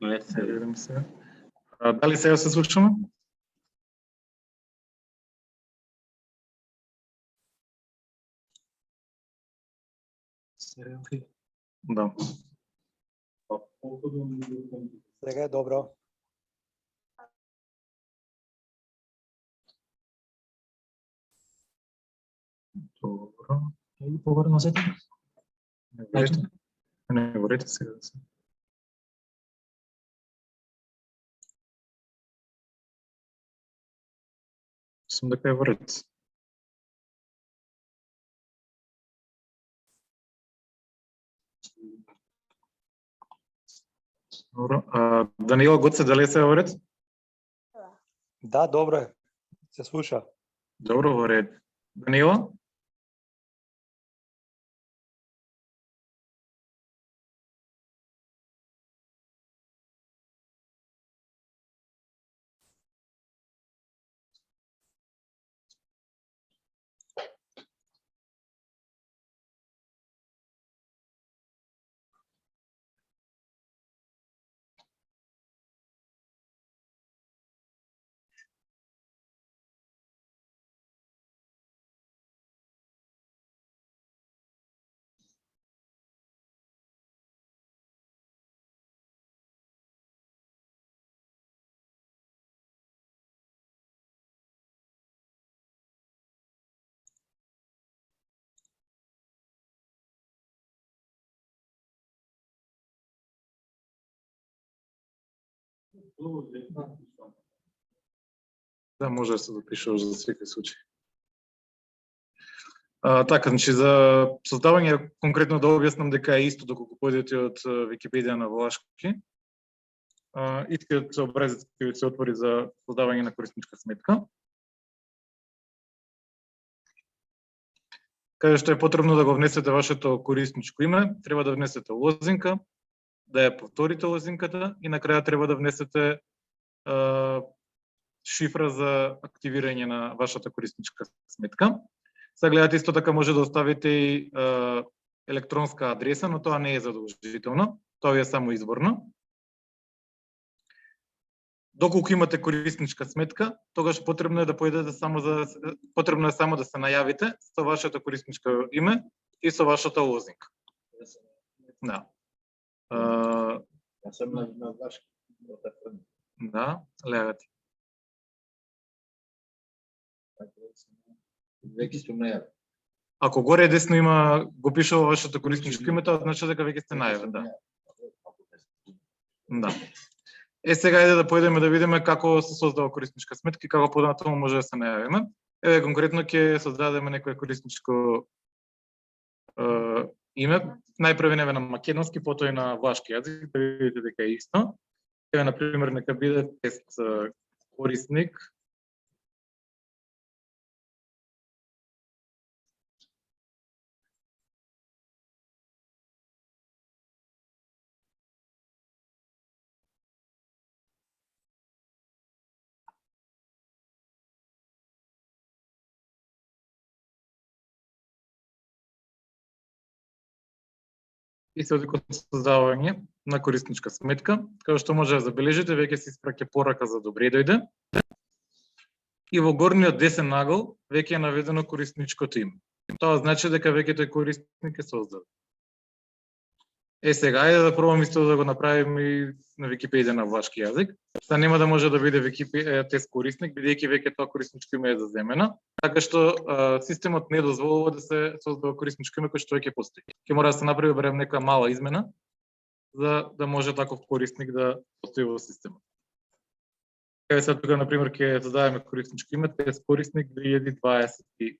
Надявам се. Дали сега се слушаме? Да. Сега е добро. Добро. И повърнете. Не говорите сега. Съм да говорите. Добро. Данила Гуце, дали се говорите? Да, добро е. Се слуша. Добро, во ред. Данила? Да, може да се допише за секој случај. Така, значи за создавање конкретно да објаснам дека е исто доколку појдете од Википедија на влашки. Искиот образец ќе се отвори за создавање на корисничка сметка. Каде што е потребно да го внесете вашето корисничко име, треба да внесете лозинка, да ја повторите лозинката и на краја треба да внесете шифра за активирање на вашата корисничка сметка. Сега гледате исто така може да оставите и електронска адреса, но тоа не е задолжително, тоа ви е само изборно. Доколку имате корисничка сметка, тогаш потребно е да појдете само да се најавите со вашето корисничко име и со вашата лозинка. Да. Јас сум на влашки. Да, легате. Веќе сум најавен. Ако горе десно има го пишува вашето корисничко име, тоа значи дека веќе сте најавен, да. Да. Сега ајде да појдеме да видиме како се создава корисничка сметка и како понатаму може да се најавиме. Еве конкретно ќе создадеме некое корисничко име, најпрво на македонски, потоа и на влашки јазик, да видите дека е исто. Еве на пример нека биде тест корисник. И се оди кон создавање на корисничка сметка, како што може да забележите, веќе се испраќа порака за добре дојде. И во горниот десен нагол веќе е наведено корисничкото име. Тоа значи дека веќе тој корисник е создаден. Сега ајде да пробаме исто да го направиме и на Википедија на влашки јазик. Сега нема да може да биде тест корисник, бидејќи веќе тоа корисничко име е заземено, така што системот не дозволува да се создава корисничко име кој што веќе постои. Ќе мора да се направи барем нека мала измена за да може таков корисник да постои во системот. Еве сега тука на пример ќе создадеме корисничко име, тест корисник 2023.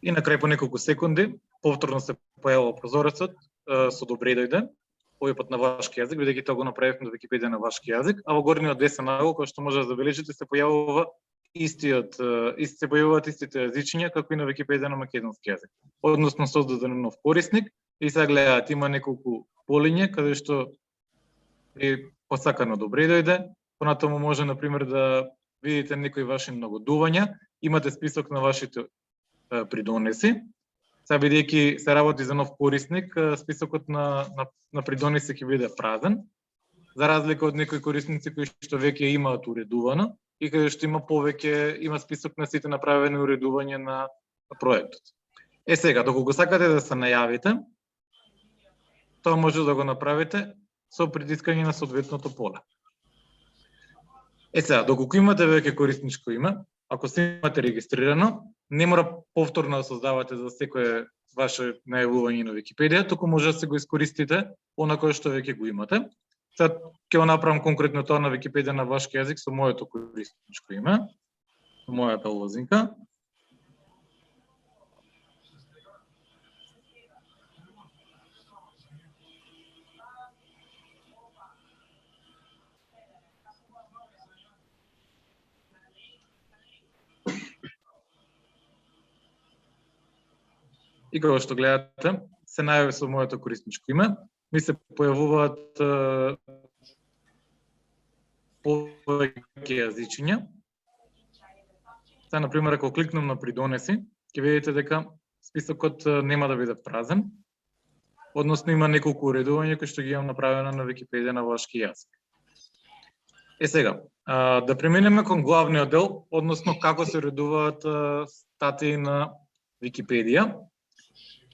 И на крај по неколку секунди повторно се појавува прозорецот со добре дојде, овој пат на влашки јазик, бидејќи тоа го направивме до Википедија на влашки јазик, а во горниот десен нагол, кој што може да забележите, се појавува појавуваат истите јазичиња како и на Википедија на македонски јазик. Односно создаден нов корисник и сега гледаат има неколку полиња каде што е посакано добре дојде, понатаму може на пример да видите некои ваши многодувања, имате список на вашите придонеси. Сега бидејќи се работи за нов корисник, списокот на придонеси ќе биде празен, за разлика од некои корисници кои што веќе имаат уредувано и каде што има список на сите направени уредувања на проектот. Сега, доколку сакате да се најавите, тоа може да го направите со притискање на соодветното поле. Сега, доколку имате веќе корисничко име, ако се имате регистрирано, не мора повторно да создавате за секое ваше најавување на Википедија, туку може да се го искористите онакое што веќе го имате. Сега ќе го направам конкретно тоа на Википедија на влашки јазик со моето корисничко име, мојата лозинка. И како што гледате, се најави со моето корисничко име, ми се појавуваат повеќе јазичиња. Сега, например, ако кликнам на придонеси, ќе видите дека списокот нема да биде празен, односно има неколку уредувања кои што ги имам направено на Википедија на влашки јазик. Сега, да преминеме кон главниот дел, односно како се уредуваат статии на Википедија.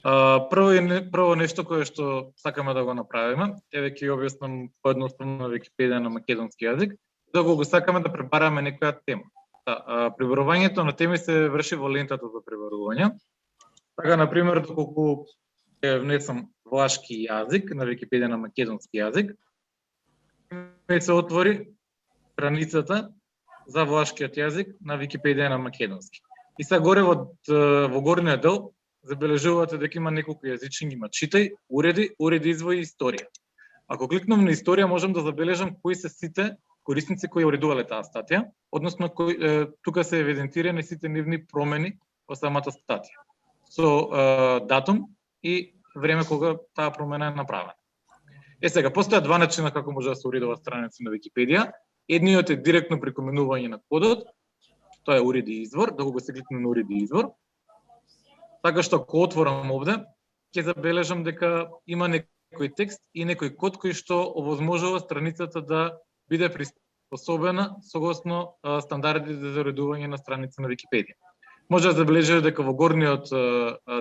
Прво нешто кое што сакаме да го направиме, еве ќе ја објаснам поедноставно на Википедија на македонски јазик, доколку сакаме да пребараме некоја тема. Пребарувањето на теми се врши во лентата за пребарување. Така, например, доколку ќе внесам влашки јазик на Википедија на македонски јазик, ме се отвори страницата за влашкиот јазик на Википедија на македонски. И сега горе во горниот дел забележувате дека има неколку јазични, има читај, уреди, извои и историја. Ако кликнам на историја, можам да забележам кои се сите корисници кои уредувале таа статија, односно тука се евидентирани сите нивни промени во самата статија, со датум и време кога таа промена е направена. Сега, постојат два начина како може да се уредува страница на Википедија. Едниот е директно преку менување на кодот, тоа е уреди извор, докога се кликне на уреди извор. Така што ако отворам овде, ќе забележам дека има некој текст и некој код кој што овозможува страницата да биде приспособена согласно стандардите за уредување на страница на Википедија. Може да забележите дека во горниот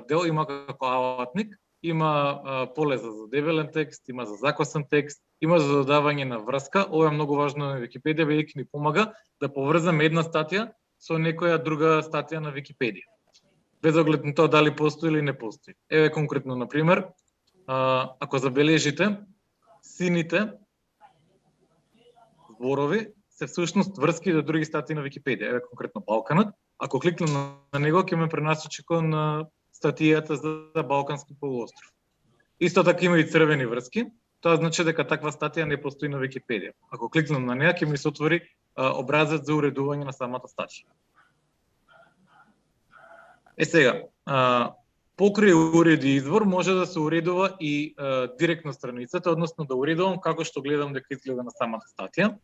дел има како алатник, има поле за задебелен текст, има за закосен текст, има за додавање на врска. Ова е многу важно на Википедија, бидејќи ни помага да поврзаме една статија со некоја друга статија на Википедија, без оглед на тоа дали постои или не постои. Еве конкретно, например, ако забележите, сините зборови се всушност врски до други статии на Википедија. Еве конкретно Балканот. Ако кликнам на него, ќе ме пренасочи кон статијата за Балкански полуостров. Исто така има и црвени врски. Тоа значи дека таква статија не постои на Википедија. Ако кликнам на неа, ќе ми се отвори образец за уредување на самата статија. Сега, покрај уреди извор може да се уредува и директно страницата, односно да уредувам како што гледам дека изгледа на самата статија.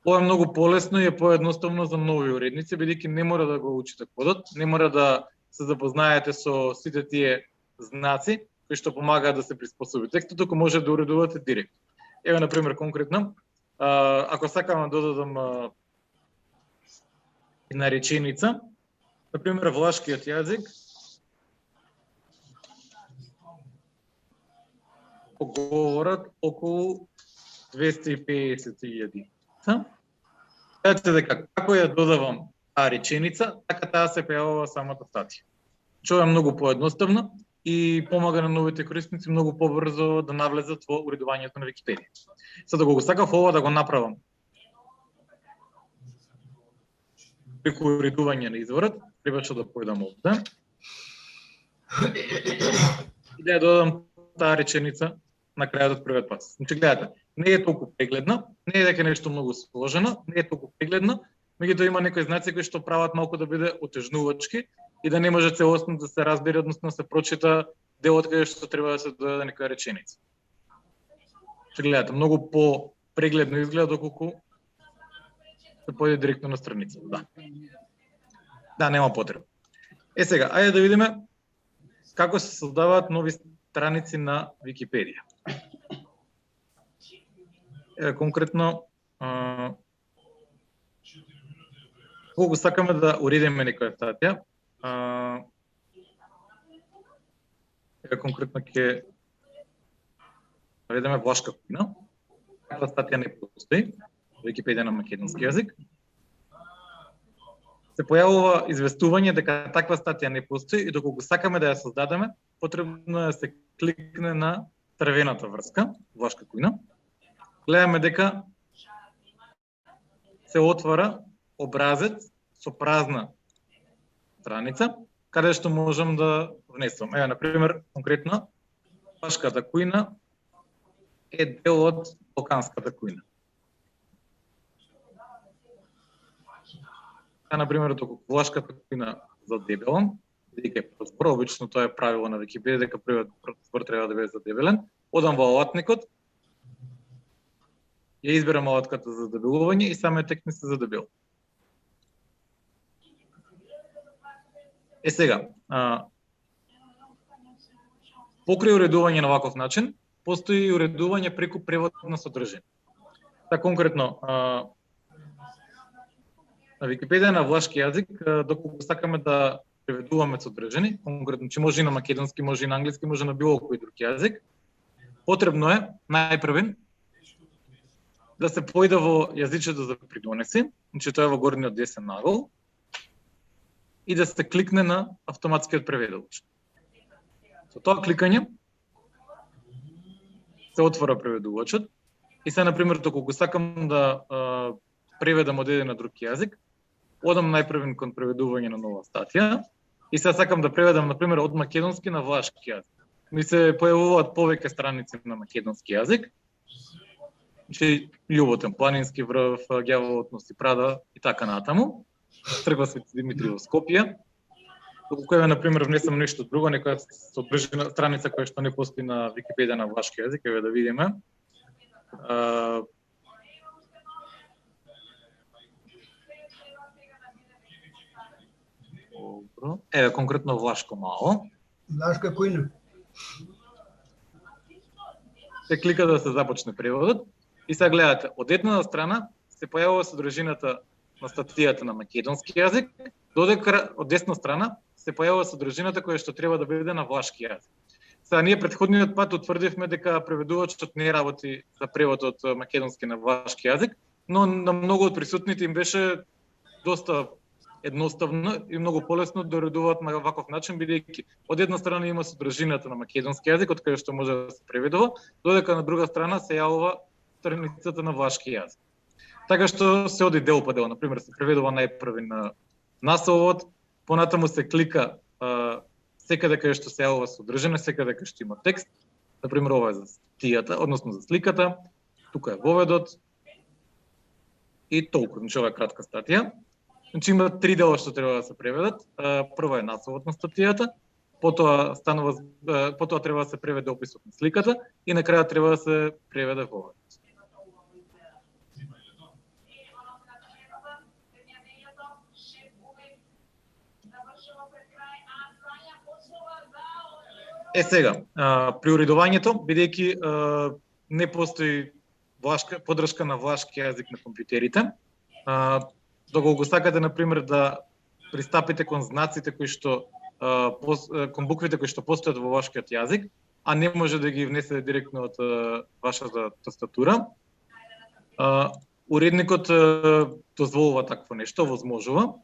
Ова е многу полесно и е поедноставно за нови уредници, бидејќи не мора да го учите кодот, не мора да се запознаете со сите тие знаци кои што помагаат да се приспособи текстот, туку може да уредувате директно. Еве, например, конкретно, ако сакам да додадам една реченица, например, влашкиот јазик говорат околу 250.000. Кажете дека како ја додавам таа реченица, така таа се појавува во самата статија. Што е многу поедноставно и помага на новите корисници многу побрзо да навлезат во уредувањето на Википедија. Сега, го сакав ова да го направам преку уредување на изворот, требаше да појдам овде и да ја додам таа реченица на крајот од првиот пас. Значи, гледате, не е толку прегледна, не е дека нешто многу сложено, не е толку прегледна, меѓутоа има некои знаци кои што прават малку да биде отежнувачки и да не може целосно да се разбере, односно да се прочита делот каде што треба да се додаде некоја реченица. Значи, гледате, многу по-прегледно изгледа доколку се појде директно на страницата. Да, нема потреба. Сега, ајде да видиме како се создаваат нови страници на Википедија. Конкретно, колку сакаме да уредиме некоја статија, конкретно ќе наведеме влашка кујна. Таква статија не постои, Википедија на македонски јазик. Се појавува известување дека таква статија не постои и доколку сакаме да ја создадеме, потребно е да се кликне на црвената врска, влашка кујна. Гледаме дека се отвара образец со празна страница, каде што можам да внесам. Ева, например, конкретно, влашката кујна е дел од Балканската кујна. Например, доколку влашката кујна задебелам, бидејќи е прозбор, обично тоа е правило на Википедија дека првиот прозбор треба да биде задебелен, одам во алатникот, ја изберам алатката за задебелување и самиот текст ми се задебел. Сега, покрај уредување на ваков начин, постои уредување преку превод на содржина. Така конкретно, на Википедија на влашки јазик, доколку сакаме да преведуваме содржини, конкретно, че може и на македонски, може и на англиски, може на било кој друг јазик, потребно е најпрвен да се појде во јазичето за придонеси, значи тоа е во горниот десен нагол, и да се кликне на автоматскиот преведувач. Со тоа кликање се отвора преведувачот и се, например, доколку сакам да преведам од еден на друг јазик, одам најпрвен кон преведување на нова статија и сега сакам да преведам, например, од македонски на влашки јазик. Ми се појавуваат повеќе страници на македонски јазик, значи Љуботен планински врв, Ѓаволот носи прада и така натаму. Тргва Свети Димитри во Скопје. Доколку еве, например, внесам нешто друго, некоја содржина страница која што не постои на Википедија на влашки јазик, еве да видиме. Добро. Еве конкретно влашко мало. Влашка којна? Се клика да се започне преводот и сега гледате, од една страна се појавува содржината на статијата на македонски јазик, додека од десна страна се појавува содржината која што треба да биде на влашки јазик. Сега ние претходниот пат утврдивме дека преведувачот не работи за превод од македонски на влашки јазик, но на многу од присутните им беше доста едноставно и многу полесно да уредуваат на ваков начин, бидејќи од една страна има содржината на македонски јазик, од кај што може да се преведува, додека на друга страна се јавува страницата на влашки јазик. Така што се оди дел по дел, например, се преведува најпрви на насловот, понатаму се клика секаде кај што се јавува содржина, секаде кај што има текст, например, ова е за статијата, односно за сликата, тука е воведот и толку, значи ова е кратка статија. Значи има три дела што треба да се преведат. Прво е насловот на статијата, потоа треба да се преведе описот на сликата и на крајот треба да се преведе воведот. Сега, при уредувањето, бидејќи не постои поддршка на влашки јазик на компјутерите, доколку сакате, например, да пристапите кон знаците кои што кон буквите кои што постојат во влашкиот јазик, а не може да ги внесете директно од вашата тастатура, уредникот дозволува такво нешто, возможува.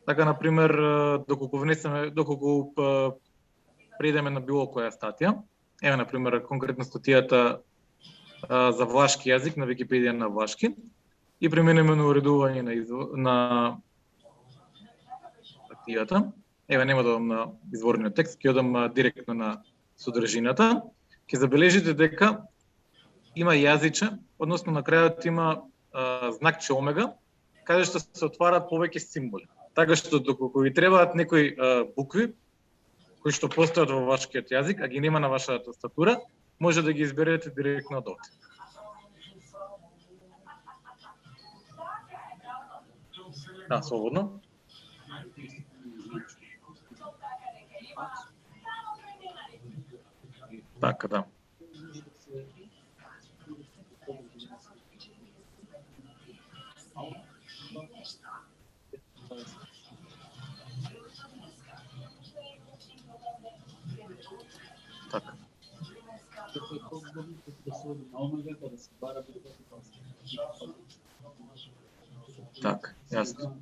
Така, например, доколку придеме на било која статија, еве, например, конкретно статијата за влашки јазик на Википедија на влашки, и преминеме на уредување на статијата. Еве, нема да одам на изворниот текст, ќе одам директно на содржината. Ќе забележите дека има јазиче, односно на крајот има знакче омега, каде што се отвараат повеќе символи. Така што доколку ви требаат некои букви кои што постојат во вашкиот јазик, а ги нема на вашата тастатура, може да ги изберете директно од овде. Да, слободно. Така, да. Така. Так, јасно.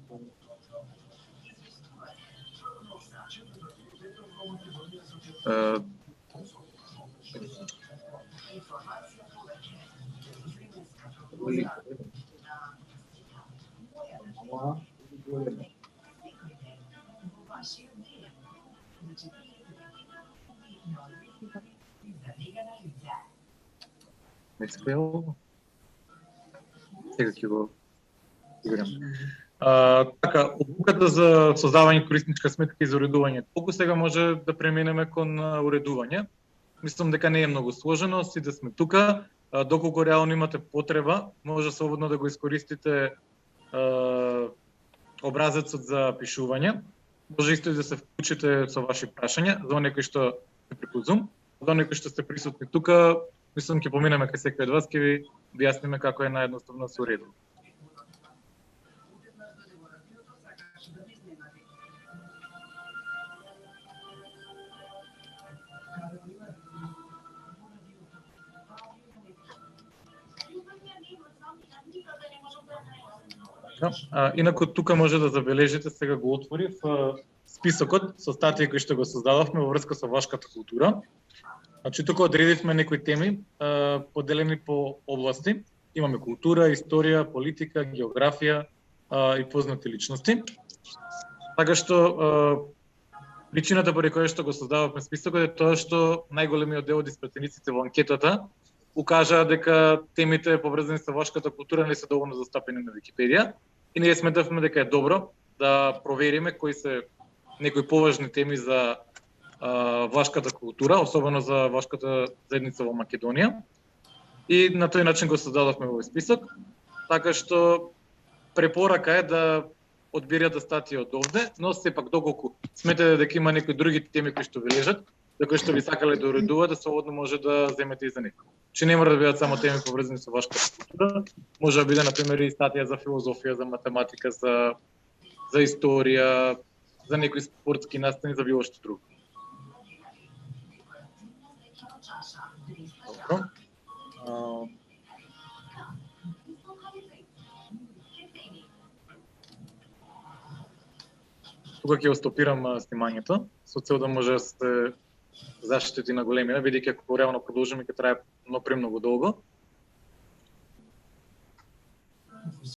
Не спеал. Сега ќе го играм. Така, обуката за создавање корисничка сметка и за уредување. Толку сега може да преминеме кон уредување. Мислам дека не е многу сложено, си да сме тука. Доколку реално имате потреба, може слободно да го искористите образецот за пишување. Може исто и да се вклучите со ваши прашања, за оние кои што се преку Zoom, за оние кои што сте присутни тука, мислам ќе поминеме кај секој од вас, ќе ви објасниме како е наједноставно да се уредува. Инаку тука може да забележите, сега го отворив, списокот со статии кои што го создадовме во врска со вашката култура. Значи тука одредивме некои теми поделени по области. Имаме култура, историја, политика, географија и познати личности. Така што причината поради која што го создававме списокот е тоа што најголемиот дел од испратениците во анкетата укажаа дека темите поврзани со вашката култура не се доволно застапени на Википедија и ние сметавме дека е добро да провериме кои се некои поважни теми за вашката култура, особено за вашката заедница во Македонија. И на тој начин го создадовме овој список, така што препорака е да одберете статии од овде, но сепак доколку сметате дека има некои други теми кои што ви лежат, за кои што би сакале да уредувате, слободно може да земете и за нив. Че не мора да бидат само теми поврзани со вашката култура, може да биде на пример и статија за филозофија, за математика, за историја, за некои спортски настани, за било што друго. Добро. Тука ќе стопирам снимањето со цел да може да се заштити на големина, бидејќи ако реално продолжиме ќе трае премногу долго.